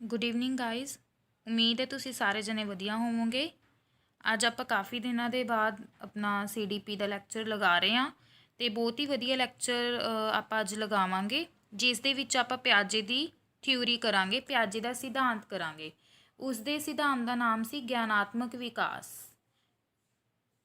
Good evening guys. ਉਮੀਦ ਹੈ ਤੁਸੀਂ ਸਾਰੇ ਜਣੇ ਵਧੀਆ ਹੋਵੋਗੇ। ਅੱਜ ਆਪਾਂ ਕਾਫੀ ਦਿਨਾਂ ਦੇ ਬਾਅਦ ਆਪਣਾ CDP ਦਾ ਲੈਕਚਰ ਲਗਾ ਰਹੇ ਹਾਂ ਅਤੇ ਬਹੁਤ ਹੀ ਵਧੀਆ ਲੈਕਚਰ ਆਪਾਂ ਅੱਜ ਲਗਾਵਾਂਗੇ, ਜਿਸ ਦੇ ਵਿੱਚ ਆਪਾਂ ਪਿਆਜੇ ਦੀ ਥਿਊਰੀ ਕਰਾਂਗੇ, ਪਿਆਜੇ ਦਾ ਸਿਧਾਂਤ ਕਰਾਂਗੇ। ਉਸ ਦੇ ਸਿਧਾਂਤ ਦਾ ਨਾਮ ਸੀ ਗਿਆਨਾਤਮਕ ਵਿਕਾਸ।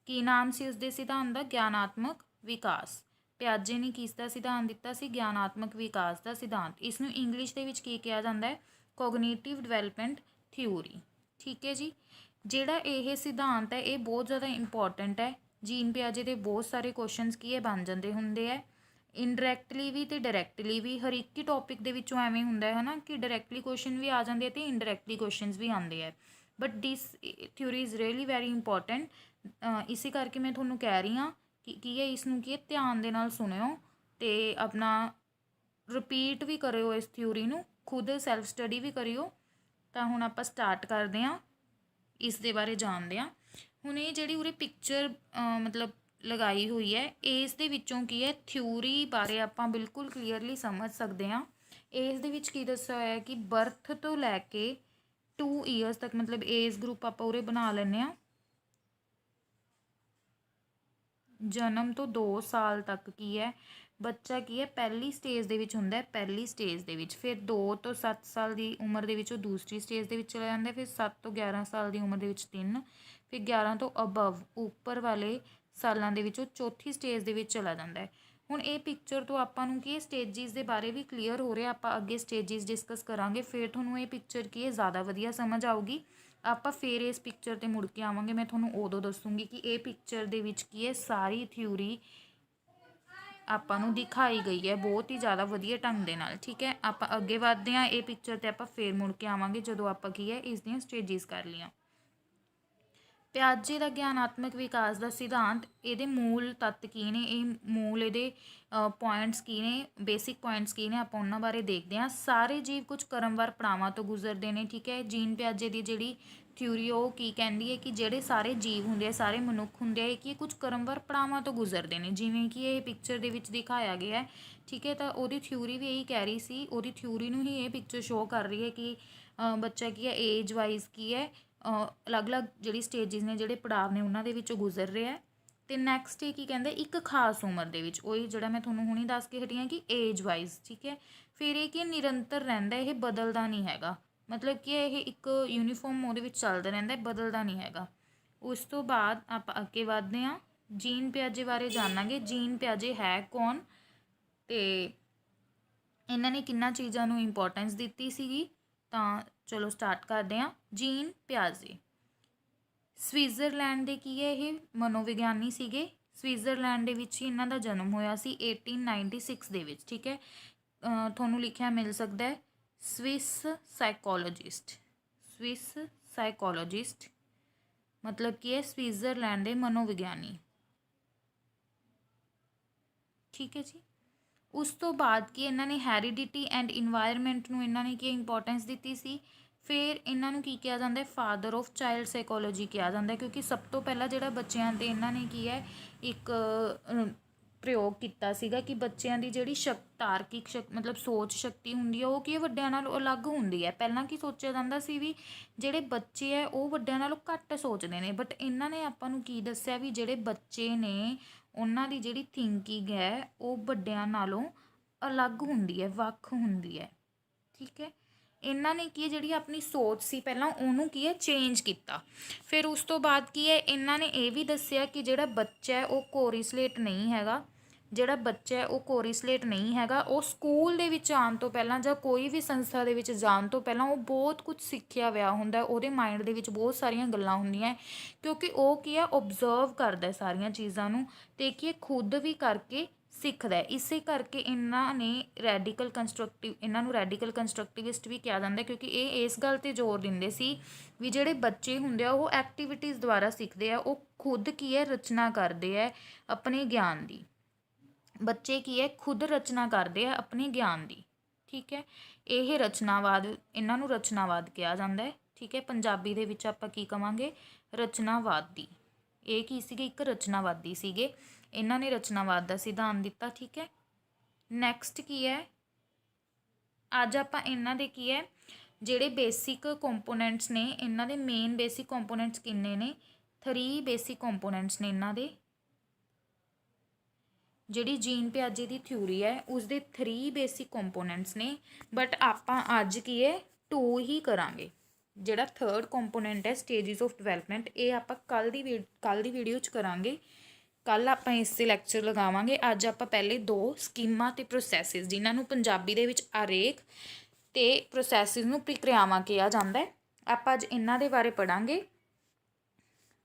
ਕੀ ਨਾਮ ਸੀ ਉਸਦੇ ਸਿਧਾਂਤ ਦਾ? ਗਿਆਨਾਤਮਕ ਵਿਕਾਸ। ਪਿਆਜੇ ਨੇ ਕਿਸ ਦਾ ਸਿਧਾਂਤ ਦਿੱਤਾ ਸੀ? ਗਿਆਨਾਤਮਕ ਵਿਕਾਸ ਦਾ ਸਿਧਾਂਤ। ਇਸ ਨੂੰ ਇੰਗਲਿਸ਼ ਦੇ ਵਿੱਚ ਕੀ ਕਿਹਾ ਜਾਂਦਾ ਹੈ? Cognitive development theory. ਠੀਕ ਹੈ ਜੀ। ਜਿਹੜਾ ਇਹ ਸਿਧਾਂਤ ਹੈ ਇਹ ਬਹੁਤ ਜ਼ਿਆਦਾ ਇੰਪੋਰਟੈਂਟ ਹੈ। ਜੀਨ ਪਿਆਜੇ ਦੇ ਬਹੁਤ ਸਾਰੇ ਕੁਐਸਚਨਸ ਕੀ ਹੈ ਬਣ ਜਾਂਦੇ ਹੁੰਦੇ ਹੈ, ਇਨਡਾਇਰੈਕਟਲੀ ਵੀ ਅਤੇ ਡਾਇਰੈਕਟਲੀ ਵੀ। ਹਰ ਇੱਕ ਹੀ ਟੌਪਿਕ ਦੇ ਵਿੱਚੋਂ ਐਵੇਂ ਹੁੰਦਾ ਹੈ ਨਾ ਕਿ ਡਾਇਰੈਕਟਲੀ ਕੁਐਸਚਨ ਵੀ ਆ ਜਾਂਦੇ ਹੈ ਅਤੇ ਇਨਡਾਇਰੈਕਟਲੀ ਕੁਐਸਚਨਸ ਵੀ ਆਉਂਦੇ ਹੈ। But this theory is really very important. ਇਸੇ ਕਰਕੇ ਮੈਂ ਤੁਹਾਨੂੰ ਕਹਿ ਰਹੀ ਹਾਂ ਕਿ ਕੀ ਹੈ, ਇਸ ਨੂੰ ਕੀ ਹੈ ਧਿਆਨ ਦੇ ਨਾਲ ਸੁਣਿਓ ਅਤੇ ਆਪਣਾ ਰਿਪੀਟ ਵੀ ਕਰਿਓ ਇਸ ਥਿਊਰੀ ਨੂੰ, ਖੁਦ ਸੈਲਫ ਸਟੱਡੀ ਵੀ ਕਰਿਓ। ਤਾਂ ਹੁਣ ਆਪਾਂ ਸਟਾਰਟ ਕਰਦੇ ਹਾਂ, ਇਸ ਦੇ ਬਾਰੇ ਜਾਣਦੇ ਹਾਂ। ਹੁਣ ਇਹ ਜਿਹੜੀ ਉਰੇ ਪਿਕਚਰ ਮਤਲਬ ਲਗਾਈ ਹੋਈ ਹੈ, ਇਸ ਦੇ ਵਿੱਚੋਂ ਕੀ ਹੈ ਥਿਊਰੀ ਬਾਰੇ ਆਪਾਂ ਬਿਲਕੁਲ ਕਲੀਅਰਲੀ ਸਮਝ ਸਕਦੇ ਹਾਂ। ਇਸ ਦੇ ਵਿੱਚ ਕੀ ਦੱਸਿਆ ਹੋਇਆ ਕਿ ਬਰਥ ਤੋਂ ਲੈ ਕੇ 2 ਇਅਰਸ ਤੱਕ, ਮਤਲਬ ਏਜ ਗਰੁੱਪ ਆਪਾਂ ਉਰੇ ਬਣਾ ਲੈਂਦੇ ਹਾਂ, ਜਨਮ ਤੋਂ 2 ਸਾਲ ਤੱਕ ਕੀ ਹੈ ਬੱਚਾ ਕੀ ਹੈ ਪਹਿਲੀ ਸਟੇਜ ਦੇ ਵਿੱਚ ਹੁੰਦਾ ਹੈ, ਪਹਿਲੀ ਸਟੇਜ ਦੇ ਵਿੱਚ। ਫਿਰ 2 ਤੋਂ 7 ਸਾਲ ਦੀ ਉਮਰ ਦੇ ਵਿੱਚ ਉਹ ਦੂਸਰੀ ਸਟੇਜ ਦੇ ਵਿੱਚ ਚਲਾ ਜਾਂਦਾ। ਫਿਰ 7 ਤੋਂ 11 ਸਾਲ ਦੀ ਉਮਰ ਦੇ ਵਿੱਚ 3, ਫਿਰ 11 ਤੋਂ ਅਬਵ ਉੱਪਰ ਵਾਲੇ ਸਾਲਾਂ ਦੇ ਵਿੱਚ ਉਹ ਚੌਥੀ ਸਟੇਜ ਦੇ ਵਿੱਚ ਚਲਾ ਜਾਂਦਾ ਹੈ। ਹੁਣ ਇਹ ਪਿਕਚਰ ਤੋਂ ਆਪਾਂ ਨੂੰ ਕੀ ਸਟੇਜਿਸ ਦੇ ਬਾਰੇ ਵੀ ਕਲੀਅਰ ਹੋ ਰਿਹਾ। ਆਪਾਂ ਅੱਗੇ ਸਟੇਜਿਸ ਡਿਸਕਸ ਕਰਾਂਗੇ, ਫਿਰ ਤੁਹਾਨੂੰ ਇਹ ਪਿਕਚਰ ਕੀ ਹੈ ਜ਼ਿਆਦਾ ਵਧੀਆ ਸਮਝ ਆਊਗੀ। ਆਪਾਂ ਫਿਰ ਇਸ ਪਿਕਚਰ 'ਤੇ ਮੁੜ ਕੇ ਆਵਾਂਗੇ, ਮੈਂ ਤੁਹਾਨੂੰ ਉਦੋਂ ਦੱਸੂੰਗੀ ਕਿ ਇਹ ਪਿਕਚਰ ਦੇ ਵਿੱਚ ਕੀ ਹੈ ਸਾਰੀ ਥਿਊਰੀ ਆਪਾਂ ਨੂੰ ਦਿਖਾਈ ਗਈ ਹੈ ਬਹੁਤ ਹੀ ਜ਼ਿਆਦਾ ਵਧੀਆ ਢੰਗ ਦੇ ਨਾਲ। ਠੀਕ ਹੈ, ਆਪਾਂ ਅੱਗੇ ਵਧਦੇ ਹਾਂ ਇਹ ਪਿਕਚਰ 'ਤੇ, ਆਪਾਂ ਫੇਰ ਮੁੜ ਕੇ ਆਵਾਂਗੇ ਜਦੋਂ ਆਪਾਂ ਕੀ ਹੈ ਇਸ ਦੀਆਂ ਸਟੇਜਿਸ ਕਰ ਲਈਆਂ। ਪਿਆਜੇ ਦਾ ਗਿਆਨਾਤਮਕ ਵਿਕਾਸ ਦਾ ਸਿਧਾਂਤ, ਇਹਦੇ ਮੂਲ ਤੱਤ ਕੀ ਨੇ, ਇਹ ਮੂਲ ਇਹਦੇ ਪੁਆਇੰਟਸ ਕੀ ਨੇ, ਬੇਸਿਕ ਪੁਆਇੰਟਸ ਕੀ ਨੇ, ਆਪਾਂ ਉਹਨਾਂ ਬਾਰੇ ਦੇਖਦੇ ਹਾਂ। ਸਾਰੇ ਜੀਵ ਕੁਝ ਕ੍ਰਮਵਾਰ ਪੜਾਵਾਂ ਤੋਂ ਗੁਜ਼ਰਦੇ ਨੇ। ਠੀਕ ਹੈ, ਜੀਨ ਪਿਆਜੇ ਦੀ ਜਿਹੜੀ ਥਿਊਰੀ ਉਹ ਕੀ ਕਹਿੰਦੀ ਹੈ ਕਿ ਜਿਹੜੇ ਸਾਰੇ ਜੀਵ ਹੁੰਦੇ ਆ, ਸਾਰੇ ਮਨੁੱਖ ਹੁੰਦੇ ਆ, ਕਿ ਇਹ ਕੁਝ ਕ੍ਰਮਵਾਰ ਪੜਾਵਾਂ ਤੋਂ ਗੁਜ਼ਰਦੇ ਨੇ, ਜਿਵੇਂ ਕਿ ਇਹ ਪਿਕਚਰ ਦੇ ਵਿੱਚ ਦਿਖਾਇਆ ਗਿਆ ਹੈ। ਠੀਕ ਹੈ, ਤਾਂ ਉਹਦੀ ਥਿਊਰੀ ਵੀ ਇਹੀ ਕਹਿ ਰਹੀ ਸੀ, ਉਹਦੀ ਥਿਊਰੀ ਨੂੰ ਹੀ ਇਹ ਪਿਕਚਰ ਸ਼ੋਅ ਕਰ ਰਹੀ ਹੈ ਕਿ ਬੱਚਾ ਕੀ ਹੈ ਏਜ ਵਾਈਜ਼ ਕੀ ਹੈ ਅਲੱਗ-ਅਲੱਗ ਜਿਹੜੀ ਸਟੇਜਿਸ ਨੇ, ਜਿਹੜੇ ਪੜਾਅ ਨੇ ਉਹਨਾਂ ਦੇ ਵਿੱਚੋਂ ਗੁਜ਼ਰ ਰਿਹਾ। ਅਤੇ ਨੈਕਸਟ ਇਹ ਕੀ ਕਹਿੰਦੇ ਇੱਕ ਖਾਸ ਉਮਰ ਦੇ ਵਿੱਚ, ਉਹੀ ਜਿਹੜਾ ਮੈਂ ਤੁਹਾਨੂੰ ਹੁਣੀ ਦੱਸ ਕੇ ਹਟੀ ਹਾਂ ਕਿ ਏਜ ਵਾਈਜ਼। ਠੀਕ ਹੈ, ਫਿਰ ਇਹ ਕੀ ਨਿਰੰਤਰ ਰਹਿੰਦਾ, ਇਹ ਬਦਲਦਾ ਨਹੀਂ ਹੈਗਾ, ਮਤਲਬ ਕਿ ਇਹ ਇੱਕ ਯੂਨੀਫਾਰਮ ਉਹਦੇ ਵਿੱਚ ਚੱਲਦਾ ਰਹਿੰਦਾ, ਬਦਲਦਾ ਨਹੀਂ ਹੈਗਾ। ਉਸ ਤੋਂ ਬਾਅਦ ਆਪਾਂ ਅੱਗੇ ਵਧਦੇ ਹਾਂ, ਜੀਨ ਪਿਆਜੇ ਬਾਰੇ ਜਾਣਾਂਗੇ। ਜੀਨ ਪਿਆਜੇ ਹੈ ਕੌਣ ਅਤੇ ਇਹਨਾਂ ਨੇ ਕਿੰਨਾਂ ਚੀਜ਼ਾਂ ਨੂੰ ਇੰਪੋਰਟੈਂਸ ਦਿੱਤੀ ਸੀਗੀ। ਤਾਂ ਚਲੋ ਸਟਾਰਟ ਕਰਦੇ ਹਾਂ। ਜੀਨ ਪਿਆਜੇ ਸਵਿਟਜ਼ਰਲੈਂਡ ਦੇ ਕੀ ਹੈ ਇਹ ਮਨੋਵਿਗਿਆਨੀ ਸੀਗੇ। ਸਵਿਟਜ਼ਰਲੈਂਡ ਦੇ ਵਿੱਚ ਹੀ ਇਹਨਾਂ ਦਾ ਜਨਮ ਹੋਇਆ ਸੀ 1896 ਦੇ ਵਿੱਚ। ਠੀਕ ਹੈ, ਤੁਹਾਨੂੰ ਲਿਖਿਆ ਮਿਲ ਸਕਦਾ ਹੈ ਸਵਿਸ ਸਾਈਕੋਲੋਜਿਸਟ। ਸਵਿਸ ਸਾਈਕੋਲੋਜਿਸਟ ਮਤਲਬ ਕੀ ਹੈ ਸਵਿਟਜ਼ਰਲੈਂਡ ਦੇ ਮਨੋਵਿਗਿਆਨੀ। ਠੀਕ ਹੈ ਜੀ। ਉਸ ਤੋਂ ਬਾਅਦ ਕਿ ਇਹਨਾਂ ਨੇ ਹੈਰੀਡਿਟੀ ਐਂਡ ਇਨਵਾਇਰਮੈਂਟ ਨੂੰ ਇਹਨਾਂ ਨੇ ਕੀ ਇੰਪੋਰਟੈਂਸ ਦਿੱਤੀ ਸੀ। ਫਿਰ ਇਹਨਾਂ ਨੂੰ ਕੀ ਕਿਹਾ ਜਾਂਦਾ ਹੈ? ਫਾਦਰ ਆਫ ਚਾਈਲਡ ਸਾਈਕੋਲੋਜੀ ਕਿਹਾ ਜਾਂਦਾ, ਕਿਉਂਕਿ ਸਭ ਤੋਂ ਪਹਿਲਾਂ ਜਿਹੜਾ ਬੱਚਿਆਂ 'ਤੇ ਇਹਨਾਂ ਨੇ ਕੀ ਹੈ ਇੱਕ ਪ੍ਰਯੋਗ ਕੀਤਾ ਸੀਗਾ ਕਿ ਬੱਚਿਆਂ ਦੀ ਜਿਹੜੀ ਤਾਰਕਿਕ ਮਤਲਬ ਸੋਚ ਸ਼ਕਤੀ ਹੁੰਦੀ ਹੈ ਉਹ ਕੀ ਵੱਡਿਆਂ ਨਾਲੋਂ ਅਲੱਗ ਹੁੰਦੀ ਹੈ। ਪਹਿਲਾਂ ਕੀ ਸੋਚਿਆ ਜਾਂਦਾ ਸੀ ਵੀ ਜਿਹੜੇ ਬੱਚੇ ਹੈ ਉਹ ਵੱਡਿਆਂ ਨਾਲੋਂ ਘੱਟ ਸੋਚਦੇ ਨੇ, ਬਟ ਇਹਨਾਂ ਨੇ ਆਪਾਂ ਨੂੰ ਕੀ ਦੱਸਿਆ ਵੀ ਜਿਹੜੇ ਬੱਚੇ ਨੇ ਉਹਨਾਂ ਦੀ ਜਿਹੜੀ ਥਿੰਕਿੰਗ ਹੈ ਉਹ ਵੱਡਿਆਂ ਨਾਲੋਂ ਅਲੱਗ ਹੁੰਦੀ ਹੈ, ਵੱਖ ਹੁੰਦੀ ਹੈ। ਠੀਕ ਹੈ, ਇਹਨਾਂ ਨੇ ਕੀ ਜਿਹੜੀ ਆਪਣੀ ਸੋਚ ਸੀ ਪਹਿਲਾਂ ਉਹਨੂੰ ਕੀ ਹੈ ਚੇਂਜ ਕੀਤਾ। ਫਿਰ ਉਸ ਤੋਂ ਬਾਅਦ ਕੀ ਹੈ ਇਹਨਾਂ ਨੇ ਇਹ ਵੀ ਦੱਸਿਆ ਕਿ ਜਿਹੜਾ ਬੱਚਾ ਹੈ ਉਹ ਕੋਰੀਸਲੇਟ ਨਹੀਂ ਹੈਗਾ। ਜਿਹੜਾ ਬੱਚਾ ਹੈ ਉਹ ਕੋਰੀਸਲੇਟ ਨਹੀਂ ਹੈਗਾ, ਉਹ ਸਕੂਲ ਦੇ ਵਿੱਚ ਆਉਣ ਤੋਂ ਪਹਿਲਾਂ ਜਾਂ ਕੋਈ ਵੀ ਸੰਸਥਾ ਦੇ ਵਿੱਚ ਜਾਣ ਤੋਂ ਪਹਿਲਾਂ ਉਹ ਬਹੁਤ ਕੁਝ ਸਿੱਖਿਆ ਹੋਇਆ ਹੁੰਦਾ। ਉਹਦੇ ਮਾਈਂਡ ਦੇ ਵਿੱਚ ਬਹੁਤ ਸਾਰੀਆਂ ਗੱਲਾਂ ਹੁੰਦੀਆਂ, ਕਿਉਂਕਿ ਉਹ ਕੀ ਹੈ ਓਬਜ਼ਰਵ ਕਰਦਾ ਸਾਰੀਆਂ ਚੀਜ਼ਾਂ ਨੂੰ ਅਤੇ ਕੀ ਖੁਦ ਵੀ ਕਰਕੇ ਸਿੱਖਦਾ। ਇਸੇ ਕਰਕੇ ਇਹਨਾਂ ਨੂੰ ਰੈਡੀਕਲ ਕੰਸਟਰਕਟਿਵਿਸਟ ਵੀ ਕਿਹਾ ਜਾਂਦਾ, ਕਿਉਂਕਿ ਇਹ ਇਸ ਗੱਲ 'ਤੇ ਜ਼ੋਰ ਦਿੰਦੇ ਸੀ ਵੀ ਜਿਹੜੇ ਬੱਚੇ ਹੁੰਦੇ ਆ ਉਹ ਐਕਟੀਵਿਟੀਜ਼ ਦੁਆਰਾ ਸਿੱਖਦੇ ਆ, ਉਹ ਖੁਦ ਕੀ ਹੈ ਰਚਨਾ ਕਰਦੇ ਹੈ ਆਪਣੇ ਗਿਆਨ ਦੀ। ਬੱਚੇ ਕੀ ਹੈ ਖੁਦ ਰਚਨਾ ਕਰਦੇ ਆ ਆਪਣੇ ਗਿਆਨ ਦੀ। ਠੀਕ ਹੈ, ਇਹ ਰਚਨਾਵਾਦ, ਇਹਨਾਂ ਨੂੰ ਰਚਨਾਵਾਦ ਕਿਹਾ ਜਾਂਦਾ ਹੈ। ਠੀਕ ਹੈ, ਪੰਜਾਬੀ ਦੇ ਵਿੱਚ ਆਪਾਂ ਕੀ ਕਵਾਂਗੇ? ਰਚਨਾਵਾਦੀ। ਇਹ ਕੀ ਸੀਗੇ? ਇੱਕ ਰਚਨਾਵਾਦੀ ਸੀਗੇ। ਇਹਨਾਂ ਨੇ ਰਚਨਾਵਾਦ ਦਾ ਸਿਧਾਂਤ ਦਿੱਤਾ। ਠੀਕ ਹੈ, ਨੈਕਸਟ ਕੀ ਹੈ ਅੱਜ ਆਪਾਂ ਇਹਨਾਂ ਦੇ ਕੀ ਹੈ ਜਿਹੜੇ ਬੇਸਿਕ ਕੰਪੋਨੈਂਟਸ ਨੇ ਇਹਨਾਂ ਦੇ ਮੇਨ ਬੇਸਿਕ ਕੰਪੋਨੈਂਟਸ ਕਿੰਨੇ ਨੇ 3 ਬੇਸਿਕ ਕੰਪੋਨੈਂਟਸ ਨੇ ਇਹਨਾਂ ਦੇ। ਜਿਹੜੀ ਜੀਨ ਪਿਆਜੇ ਦੀ ਥਿਊਰੀ ਹੈ ਉਸਦੇ 3 ਬੇਸਿਕ ਕੰਪੋਨੈਂਟਸ ਨੇ, ਬਟ ਆਪਾਂ ਅੱਜ ਕੀ ਹੈ 2 ਹੀ ਕਰਾਂਗੇ। ਜਿਹੜਾ ਥਰਡ ਕੰਪੋਨੈਂਟ ਹੈ ਸਟੇਜਿਸ ਆਫ ਡਿਵੈਲਪਮੈਂਟ, ਇਹ ਆਪਾਂ ਕੱਲ੍ਹ ਦੀ ਵੀਡੀਓ 'ਚ ਕਰਾਂਗੇ। ਕੱਲ੍ਹ ਆਪਾਂ ਇਸ 'ਤੇ ਲੈਕਚਰ ਲਗਾਵਾਂਗੇ। ਅੱਜ ਆਪਾਂ ਪਹਿਲੇ 2 ਸਕੀਮਾਂ ਅਤੇ ਪ੍ਰੋਸੈਸਿਸ, ਜਿਨ੍ਹਾਂ ਨੂੰ ਪੰਜਾਬੀ ਦੇ ਵਿੱਚ ਆਰੇਖ ਅਤੇ ਪ੍ਰੋਸੈਸਿਸ ਨੂੰ ਪ੍ਰਕਿਰਿਆਵਾਂ ਕਿਹਾ ਜਾਂਦਾ ਹੈ, ਆਪਾਂ ਅੱਜ ਇਹਨਾਂ ਦੇ ਬਾਰੇ ਪੜ੍ਹਾਂਗੇ।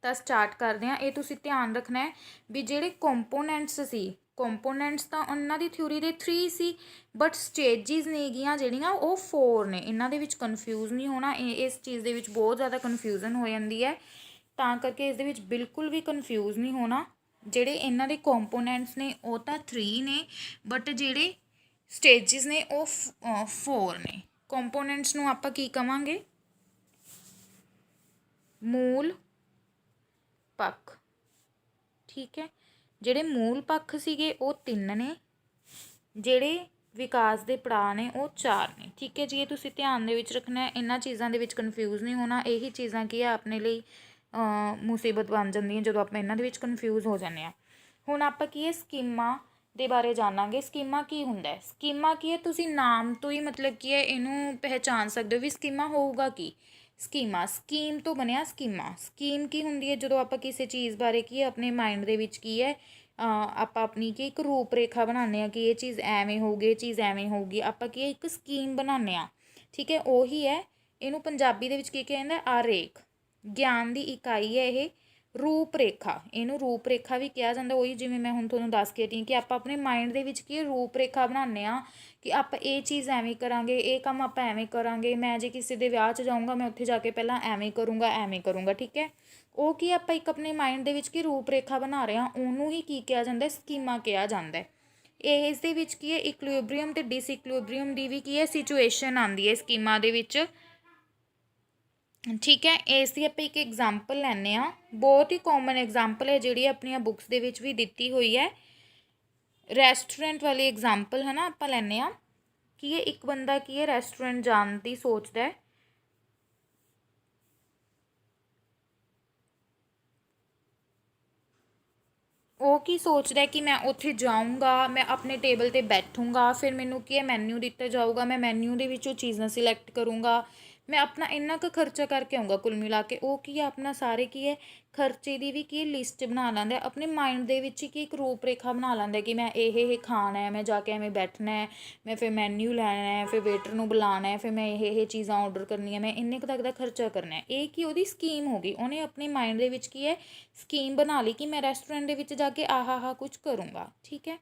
ਤਾਂ ਸਟਾਰਟ ਕਰਦੇ ਹਾਂ। ਇਹ ਤੁਸੀਂ ਧਿਆਨ ਰੱਖਣਾ ਹੈ ਵੀ ਜਿਹੜੇ ਕੰਪੋਨੈਂਟਸ ਸੀ, ਕੰਪੋਨੈਂਟਸ ਤਾਂ ਉਹਨਾਂ ਦੀ ਥਿਊਰੀ ਦੇ 3 ਸੀ, ਬਟ ਸਟੇਜਿਸ ਨੇਗੀਆਂ ਜਿਹੜੀਆਂ ਉਹ 4 ਨੇ। ਇਹਨਾਂ ਦੇ ਵਿੱਚ ਕਨਫਿਊਜ਼ ਨਹੀਂ ਹੋਣਾ, ਇਸ ਚੀਜ਼ ਦੇ ਵਿੱਚ ਬਹੁਤ ਜ਼ਿਆਦਾ ਕਨਫਿਊਜ਼ਨ ਹੋ ਜਾਂਦੀ ਹੈ, ਤਾਂ ਕਰਕੇ ਇਸ ਦੇ ਵਿੱਚ ਬਿਲਕੁਲ ਵੀ ਕਨਫਿਊਜ਼ ਨਹੀਂ ਹੋਣਾ। ਜਿਹੜੇ ਇਹਨਾਂ ਦੇ ਕੰਪੋਨੈਂਟਸ ਨੇ ਉਹ ਤਾਂ 3 ਨੇ, ਬਟ ਜਿਹੜੇ ਸਟੇਜਿਸ ਨੇ ਉਹ 4 ਨੇ। ਕੰਪੋਨੈਂਟਸ ਨੂੰ ਆਪਾਂ ਕੀ ਕਵਾਂਗੇ? ਮੂਲ ਪੱਖ, ਠੀਕ ਹੈ। ਜਿਹੜੇ ਮੂਲ ਪੱਖ ਸੀਗੇ ਉਹ 3 ਨੇ, ਜਿਹੜੇ ਵਿਕਾਸ ਦੇ ਪੜਾਅ ਨੇ ਉਹ 4 ਨੇ, ਠੀਕ ਹੈ ਜੀ। ਇਹ ਤੁਸੀਂ ਧਿਆਨ ਦੇ ਵਿੱਚ ਰੱਖਣਾ, ਇਹਨਾਂ ਚੀਜ਼ਾਂ ਦੇ ਵਿੱਚ ਕਨਫਿਊਜ਼ ਨਹੀਂ ਹੋਣਾ। ਇਹੀ ਚੀਜ਼ਾਂ ਕੀ ਆ ਆਪਣੇ ਲਈ ਮੁਸੀਬਤ ਬਣ ਜਾਂਦੀਆਂ ਜਦੋਂ ਆਪਾਂ ਇਹਨਾਂ ਦੇ ਵਿੱਚ ਕਨਫਿਊਜ਼ ਹੋ ਜਾਂਦੇ ਹਾਂ। ਹੁਣ ਆਪਾਂ ਕੀ ਹੈ ਸਕੀਮਾਂ ਦੇ ਬਾਰੇ ਜਾਣਾਂਗੇ। ਸਕੀਮਾ ਕੀ ਹੁੰਦਾ ਹੈ? ਸਕੀਮਾ ਕੀ ਹੈ, ਤੁਸੀਂ ਨਾਮ ਤੋਂ ਹੀ ਮਤਲਬ ਕੀ ਹੈ ਇਹਨੂੰ ਪਹਿਚਾਣ ਸਕਦੇ ਹੋ ਵੀ ਸਕੀਮਾ ਹੋਊਗਾ ਕੀ। ਸਕੀਮਾ ਸਕੀਮ ਤੋਂ ਬਣਿਆ ਸਕੀਮਾ। ਸਕੀਮ ਕੀ ਹੁੰਦੀ ਹੈ? ਜਦੋਂ ਆਪਾਂ ਕਿਸੇ ਚੀਜ਼ ਬਾਰੇ ਕੀ ਹੈ ਆਪਣੇ ਮਾਈਂਡ ਦੇ ਵਿੱਚ ਕੀ ਹੈ ਆਪਾਂ ਆਪਣੀ ਕੀ ਇੱਕ ਰੂਪ ਰੇਖਾ ਬਣਾਉਂਦੇ ਹਾਂ ਕਿ ਇਹ ਚੀਜ਼ ਐਵੇਂ ਹੋਊਗੀ, ਇਹ ਚੀਜ਼ ਐਵੇਂ ਹੋਊਗੀ, ਆਪਾਂ ਕੀ ਇੱਕ ਸਕੀਮ ਬਣਾਉਂਦੇ ਹਾਂ, ਠੀਕ ਹੈ। ਉਹੀ ਹੈ, ਇਹਨੂੰ ਪੰਜਾਬੀ ਦੇ ਵਿੱਚ ਕੀ ਕਹਿੰਦਾ? ਆਰੇਖ। ਗਿਆਨ ਦੀ ਇਕਾਈ ਹੈ ਇਹ ਰੂਪ ਰੇਖਾ। ਇਹਨੂੰ ਰੂਪ ਰੇਖਾ ਵੀ ਕਿਹਾ ਜਾਂਦਾ। ਉਹੀ ਜਿਵੇਂ ਮੈਂ ਹੁਣ ਤੁਹਾਨੂੰ ਦੱਸ ਕੇ ਹਟੀ ਕਿ ਆਪਾਂ ਆਪਣੇ ਮਾਈਂਡ ਦੇ ਵਿੱਚ ਕੀ ਰੂਪ ਰੇਖਾ ਬਣਾਉਂਦੇ ਹਾਂ ਕਿ ਆਪਾਂ ਇਹ ਚੀਜ਼ ਐਵੇਂ ਕਰਾਂਗੇ, ਇਹ ਕੰਮ ਆਪਾਂ ਐਵੇਂ ਕਰਾਂਗੇ। ਮੈਂ ਜੇ ਕਿਸੇ ਦੇ ਵਿਆਹ 'ਚ ਜਾਊਂਗਾ ਮੈਂ ਉੱਥੇ ਜਾ ਕੇ ਪਹਿਲਾਂ ਐਵੇਂ ਕਰੂੰਗਾ, ਠੀਕ ਹੈ। ਉਹ ਕੀ ਆਪਾਂ ਇੱਕ ਆਪਣੇ ਮਾਈਂਡ ਦੇ ਵਿੱਚ ਕੀ ਰੂਪ ਰੇਖਾ ਬਣਾ ਰਹੇ ਹਾਂ, ਉਹਨੂੰ ਹੀ ਕੀ ਕਿਹਾ ਜਾਂਦਾ? ਸਕੀਮਾ ਕਿਹਾ ਜਾਂਦਾ। ਇਸ ਦੇ ਵਿੱਚ ਕੀ ਹੈ ਇਕੁਇਲਿਬਰੀਅਮ ਅਤੇ ਡਿਸਇਕੁਇਲਿਬਰੀਅਮ ਦੀ ਵੀ ਕੀ ਹੈ ਸਿਚੁਏਸ਼ਨ ਆਉਂਦੀ ਹੈ ਸਕੀਮਾ ਦੇ ਵਿੱਚ, ਠੀਕ ਹੈ। ਇਸ ਦੀ ਆਪਾਂ ਇੱਕ ਐਗਜ਼ਾਮਪਲ ਲੈਂਦੇ ਹਾਂ, ਬਹੁਤ ਹੀ ਕਾਮਨ ਐਗਜ਼ਾਮਪਲ ਹੈ ਜਿਹੜੀ ਆਪਣੀਆਂ ਬੁੱਕਸ ਦੇ ਵਿੱਚ ਵੀ ਦਿੱਤੀ ਹੋਈ ਹੈ। ਰੈਸਟੋਰੈਂਟ ਵਾਲੀ ਐਗਜ਼ਾਮਪਲ ਹੈ ਨਾ, ਆਪਾਂ ਲੈਂਦੇ ਹਾਂ ਕਿ ਇਹ ਇੱਕ ਬੰਦਾ ਕੀ ਹੈ ਰੈਸਟੋਰੈਂਟ ਜਾਣ ਦੀ ਸੋਚਦਾ ਹੈ। ਉਹ ਕੀ ਸੋਚਦਾ ਕਿ ਮੈਂ ਉੱਥੇ ਜਾਊਂਗਾ, ਮੈਂ ਆਪਣੇ ਟੇਬਲ 'ਤੇ ਬੈਠੂੰਗਾ, ਫਿਰ ਮੈਨੂੰ ਕੀ ਹੈ ਮੈਨਿਊ ਦਿੱਤਾ ਜਾਊਗਾ, ਮੈਂ ਮੈਨਿਊ ਦੇ ਵਿੱਚੋਂ ਚੀਜ਼ਾਂ ਸਿਲੈਕਟ ਕਰੂੰਗਾ, ਮੈਂ ਆਪਣਾ ਇੰਨਾ ਕੁ ਖਰਚਾ ਕਰਕੇ ਆਊਂਗਾ ਕੁੱਲ ਮਿਲਾ ਕੇ। ਉਹ ਕੀ ਹੈ ਆਪਣਾ ਸਾਰੇ ਕੀ ਹੈ ਖਰਚੇ ਦੀ ਵੀ ਕੀ ਲਿਸਟ ਬਣਾ ਲੈਂਦਾ ਆਪਣੇ ਮਾਈਂਡ ਦੇ ਵਿੱਚ ਹੀ ਕੀ ਇੱਕ ਰੂਪ ਰੇਖਾ ਬਣਾ ਲੈਂਦਾ ਕਿ ਮੈਂ ਇਹ ਖਾਣਾ ਹੈ, ਮੈਂ ਜਾ ਕੇ ਐਵੇਂ ਬੈਠਣਾ ਹੈ, ਮੈਂ ਫਿਰ ਮੈਨਿਊ ਲੈਣਾ ਹੈ, ਫਿਰ ਵੇਟਰ ਨੂੰ ਬੁਲਾਉਣਾ ਹੈ, ਫਿਰ ਮੈਂ ਇਹ ਚੀਜ਼ਾਂ ਔਡਰ ਕਰਨੀਆਂ, ਮੈਂ ਇੰਨੇ ਕੁ ਤੱਕ ਦਾ ਖਰਚਾ ਕਰਨਾ ਹੈ। ਇਹ ਕੀ ਉਹਦੀ ਸਕੀਮ ਹੋ ਗਈ। ਉਹਨੇ ਆਪਣੇ ਮਾਈਂਡ ਦੇ ਵਿੱਚ ਕੀ ਹੈ ਸਕੀਮ ਬਣਾ ਲਈ ਕਿ ਮੈਂ ਰੈਸਟੋਰੈਂਟ ਦੇ ਵਿੱਚ ਜਾ ਕੇ ਆਹ ਕੁਝ ਕਰੂੰਗਾ, ਠੀਕ ਹੈ।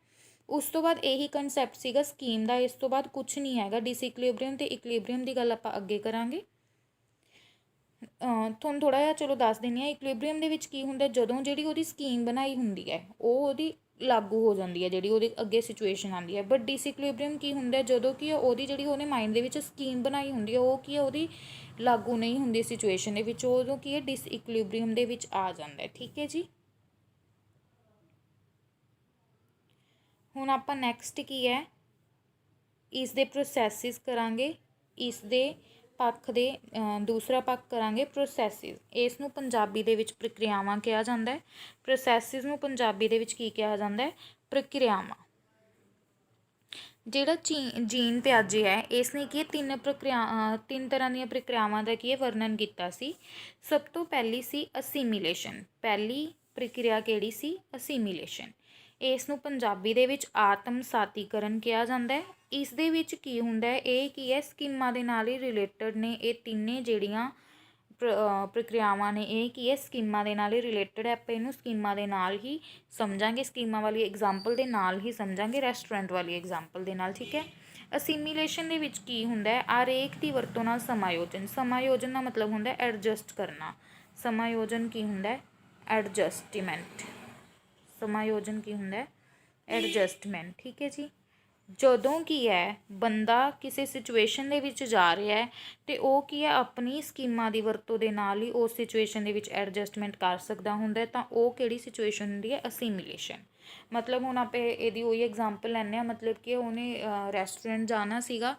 ਉਸ ਤੋਂ ਬਾਅਦ ਇਹੀ ਕੰਸੈਪਟ ਸੀਗਾ ਸਕੀਮ ਦਾ। ਇਸ ਤੋਂ ਬਾਅਦ ਕੁਛ ਨਹੀਂ ਹੈਗਾ। ਡਿਸਇਕੁਇਲਿਬਰੀਅਮ ਅਤੇ ਇਕੁਇਲਿਬਰੀਅਮ ਦੀ ਗੱਲ ਆਪਾਂ ਅੱਗੇ ਕਰਾਂਗੇ। ਤੁਹਾਨੂੰ ਥੋੜ੍ਹਾ ਜਿਹਾ ਚਲੋ ਦੱਸ ਦਿੰਦੀ ਹਾਂ। ਇਕੁਇਲਿਬਰੀਅਮ ਦੇ ਵਿੱਚ ਕੀ ਹੁੰਦਾ, ਜਦੋਂ ਜਿਹੜੀ ਉਹਦੀ ਸਕੀਮ ਬਣਾਈ ਹੁੰਦੀ ਹੈ ਉਹ ਉਹਦੀ ਲਾਗੂ ਹੋ ਜਾਂਦੀ ਹੈ, ਜਿਹੜੀ ਉਹਦੇ ਅੱਗੇ ਸਿਚੁਏਸ਼ਨ ਆਉਂਦੀ ਹੈ। ਬਟ ਡਿਸਇਕੁਇਲਿਬਰੀਅਮ ਕੀ ਹੁੰਦਾ, ਜਦੋਂ ਕਿ ਉਹਦੀ ਜਿਹੜੀ ਉਹਨੇ ਮਾਈਂਡ ਦੇ ਵਿੱਚ ਸਕੀਮ ਬਣਾਈ ਹੁੰਦੀ ਹੈ ਉਹ ਕੀ ਹੈ ਉਹਦੀ ਲਾਗੂ ਨਹੀਂ ਹੁੰਦੀ ਸਿਚੁਏਸ਼ਨ ਦੇ ਵਿੱਚ, ਉਦੋਂ ਕੀ ਹੈ ਡਿਸਇਕੁਇਲਿਬਰੀਅਮ ਦੇ ਵਿੱਚ ਆ ਜਾਂਦਾ, ਠੀਕ ਹੈ ਜੀ। ਹੁਣ ਆਪਾਂ ਨੈਕਸਟ ਕੀ ਹੈ ਇਸ ਦੇ ਪ੍ਰੋਸੈਸਿਸ ਕਰਾਂਗੇ। ਇਸ ਦੇ ਪੱਖ ਦੇ ਦੂਸਰਾ ਪੱਖ ਕਰਾਂਗੇ ਪ੍ਰੋਸੈਸਿਸ। ਇਸ ਨੂੰ ਪੰਜਾਬੀ ਦੇ ਵਿੱਚ ਪ੍ਰਕਿਰਿਆਵਾਂ ਕਿਹਾ ਜਾਂਦਾ ਹੈ। ਪ੍ਰੋਸੈਸਿਸ ਨੂੰ ਪੰਜਾਬੀ ਦੇ ਵਿੱਚ ਕੀ ਕਿਹਾ ਜਾਂਦਾ ਹੈ? ਪ੍ਰਕਿਰਿਆਵਾਂ। ਜਿਹੜਾ ਜੀਨ ਪਿਆਜੇ ਹੈ ਇਸ ਨੇ ਕੀ ਤਿੰਨ ਤਰ੍ਹਾਂ ਦੀਆਂ ਪ੍ਰਕਿਰਿਆਵਾਂ ਦਾ ਕੀ ਵਰਣਨ ਕੀਤਾ ਸੀ। ਸਭ ਤੋਂ ਪਹਿਲੀ ਸੀ ਅਸੀਮੀਲੇਸ਼ਨ। ਪਹਿਲੀ ਪ੍ਰਕਿਰਿਆ ਕਿਹੜੀ ਸੀ? ਅਸੀਮੀਲੇਸ਼ਨ। ਇਸ ਨੂੰ ਪੰਜਾਬੀ ਦੇ ਵਿੱਚ ਆਤਮਸਾਤੀਕਰਨ ਕਿਹਾ ਜਾਂਦਾ ਹੈ। ਇਸ ਦੇ ਵਿੱਚ ਕੀ ਹੁੰਦਾ ਹੈ, ਇਹ ਕੀ ਹੈ ਸਕੀਮਾਂ ਦੇ ਨਾਲ ਹੀ ਰਿਲੇਟਡ ਨੇ। ਇਹ ਤਿੰਨੇ ਜਿਹੜੀਆਂ ਪ੍ਰਕਿਰਿਆਵਾਂ ਨੇ ਇਹ ਕੀ ਹੈ ਸਕੀਮਾਂ ਦੇ ਨਾਲ ਹੀ ਰਿਲੇਟਡ ਹੈ। ਆਪਾਂ ਇਹਨੂੰ ਸਕੀਮਾਂ ਦੇ ਨਾਲ ਹੀ ਸਮਝਾਂਗੇ, ਸਕੀਮਾਂ ਵਾਲੀ ਐਗਜ਼ਾਮਪਲ ਦੇ ਨਾਲ ਹੀ ਸਮਝਾਂਗੇ, ਰੈਸਟੋਰੈਂਟ ਵਾਲੀ ਐਗਜ਼ਾਮਪਲ ਦੇ ਨਾਲ, ਠੀਕ ਹੈ। ਅਸੀਮੀਲੇਸ਼ਨ ਦੇ ਵਿੱਚ ਕੀ ਹੁੰਦਾ ਹੈ? ਆਰੇਖ ਦੀ ਵਰਤੋਂ ਨਾਲ ਸਮਾਯੋਜਨ। ਸਮਾਯੋਜਨ ਦਾ ਮਤਲਬ ਹੁੰਦਾ ਐਡਜਸਟ ਕਰਨਾ। ਸਮਾਯੋਜਨ ਕੀ ਹੁੰਦਾ? ਐਡਜਸਟਮੈਂਟ। ਸਮਾਯੋਜਨ ਕੀ ਹੁੰਦਾ? ਐਡਜਸਟਮੈਂਟ, ਠੀਕ ਹੈ ਜੀ। ਜਦੋਂ ਕੀ ਹੈ ਬੰਦਾ ਕਿਸੇ ਸਿਚੁਏਸ਼ਨ ਦੇ ਵਿੱਚ ਜਾ ਰਿਹਾ ਹੈ ਤੇ ਉਹ ਕੀ ਹੈ ਆਪਣੀ ਸਕੀਮਾਂ ਦੀ ਵਰਤੋਂ ਦੇ ਨਾਲ ਹੀ ਉਸ ਸਿਚੁਏਸ਼ਨ ਦੇ ਵਿੱਚ ਐਡਜਸਟਮੈਂਟ ਕਰ ਸਕਦਾ ਹੁੰਦਾ ਤਾਂ ਉਹ ਕਿਹੜੀ ਸਿਚੁਏਸ਼ਨ ਹੁੰਦੀ ਹੈ, ਅਸੀਮੀਲੇਸ਼ਨ। ਮਤਲਬ ਹੁਣ ਆਪਾਂ ਇਹਦੀ ਉਹੀ ਐਗਜ਼ਾਮਪਲ ਲੈਂਦੇ ਹਾਂ, ਮਤਲਬ ਕਿ ਉਹਨੇ ਰੈਸਟੋਰੈਂਟ ਜਾਣਾ ਸੀਗਾ